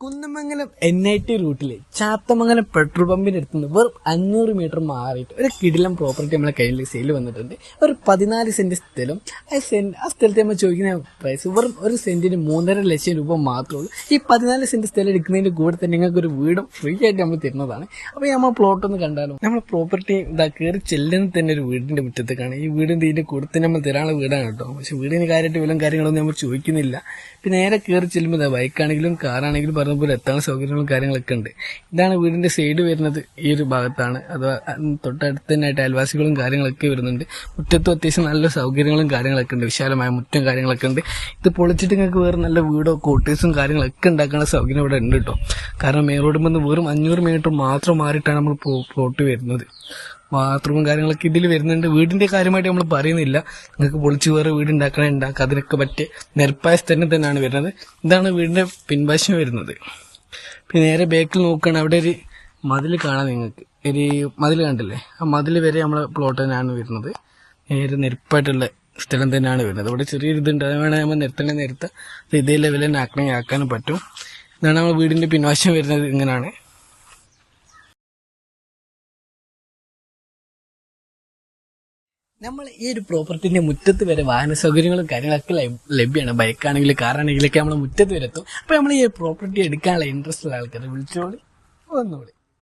Kunnamangalam NIT റൂട്ടില് Chathamangalam petrol പമ്പിന്റെ അടുത്തുനിന്ന് വെറും 500 metre മാറിയിട്ട് ഒരു കിടിലം പ്രോപ്പർട്ടി നമ്മളെ കയ്യിൽ സെയിൽ വന്നിട്ടുണ്ട്. ഒരു 14 സെന്റ് സ്ഥലം. ആ സ്ഥലത്ത് നമ്മൾ ചോദിക്കുന്ന പ്രൈസ് വെറും ഒരു സെന്റിന് 3.5 ലക്ഷം രൂപ മാത്രമേ ഉള്ളൂ. ഈ 14 സെന്റ് സ്ഥലം എടുക്കുന്നതിന്റെ കൂടെ തന്നെ നിങ്ങൾക്ക് ഒരു വീടും ഫ്രീ ആയിട്ട് നമ്മൾ തരുന്നതാണ്. അപ്പൊ നമ്മൾ പ്ലോട്ട് ഒന്ന് കണ്ടാലും നമ്മളെ പ്രോപ്പർട്ടി കയറി ചെല്ലുന്ന തന്നെ ഒരു വീടിന്റെ മുറ്റത്തേക്കാണ്. ഈ വീടിന്റെ ഇതിന്റെ കൂടെ തന്നെ നമ്മൾ തരാനുള്ള വീടാണ് കേട്ടോ. പക്ഷെ വീടിന് കാര്യമായിട്ട് വിലും കാര്യങ്ങളൊന്നും നമ്മൾ ചോദിക്കുന്നില്ല. പിന്നെ നേരെ കയറി ചെല്ലുമ്പോൾ ബൈക്കാണെങ്കിലും കാറാണെങ്കിലും പറഞ്ഞ പോലെ എത്താനുള്ള സൗകര്യങ്ങളും കാര്യങ്ങളൊക്കെ ഉണ്ട്. ഇതാണ് വീടിന്റെ സൈഡ് വരുന്നത്, ഈ ഒരു ഭാഗത്താണ്. അഥവാ തൊട്ടടുത്ത് തന്നെ ആയിട്ട് അയൽവാസികളും കാര്യങ്ങളൊക്കെ വരുന്നുണ്ട്. മുറ്റത്തും അത്യാവശ്യം നല്ല സൗകര്യങ്ങളും കാര്യങ്ങളൊക്കെ ഉണ്ട്, വിശാലമായ മുറ്റം കാര്യങ്ങളൊക്കെ ഉണ്ട്. ഇത് പൊളിച്ചിട്ട് നിങ്ങൾക്ക് വേറെ നല്ല വീടോ കോട്ടേഴ്സും കാര്യങ്ങളൊക്കെ ഉണ്ടാക്കാനുള്ള സൗകര്യം ഇവിടെ ഉണ്ട് കേട്ടോ. കാരണം മെയിൻ റോഡിൽ നിന്ന് വെറും 500 മീറ്റർ മാത്രം മാറിയിട്ടാണ് നമ്മൾ പ്ലോട്ട് വരുന്നത്. ബാത്റൂമും കാര്യങ്ങളൊക്കെ ഇതിൽ വരുന്നുണ്ട്. വീടിന്റെ കാര്യമായിട്ട് നമ്മൾ പറയുന്നില്ല, നിങ്ങൾക്ക് പൊളിച്ച് വേറെ വീട് ഉണ്ടാക്കാം, അതിനൊക്കെ പറ്റിയ നിരപ്പായ സ്ഥലം തന്നെയാണ് വരുന്നത്. ഇതാണ് വീടിന്റെ പിൻവശം വരുന്നത്. പിന്നെ നേരെ ബാക്കിൽ നോക്കുകയാണ്, അവിടെ ഒരു മതിൽ കാണാം. നിങ്ങൾക്ക് ഒരു മതിൽ കണ്ടില്ലേ, ആ മതിൽ വരെ നമ്മളെ പ്ലോട്ട് തന്നെയാണ് വരുന്നത്. നേരെ നിരപ്പായിട്ടുള്ള സ്ഥലം തന്നെയാണ് വരുന്നത്. അവിടെ ചെറിയൊരു ഇതുണ്ട്, അത് വേണമെങ്കിൽ നമ്മൾ നിരത്താൻ ഇതേ ലെവലിൽ തന്നെ ആക്കാനും പറ്റും. ഇതാണ് നമ്മൾ വീടിന്റെ പിൻവശം വരുന്നത്. ഇങ്ങനെയാണ്. നമ്മൾ ഈ ഒരു പ്രോപ്പർട്ടിന്റെ മുറ്റത്ത് വരെ വാഹന സൗകര്യങ്ങളും കാര്യങ്ങളൊക്കെ ലഭ്യമാണ്. ബൈക്കാണെങ്കിലും കാറാണെങ്കിലൊക്കെ നമ്മൾ മുറ്റത്ത് വരെ എത്തും. അപ്പോൾ നമ്മൾ ഈ പ്രോപ്പർട്ടി എടുക്കാനുള്ള ഇൻട്രസ്റ്റ് ഉള്ള ആൾക്കാരെ വിളിച്ചോളി വന്നോളി.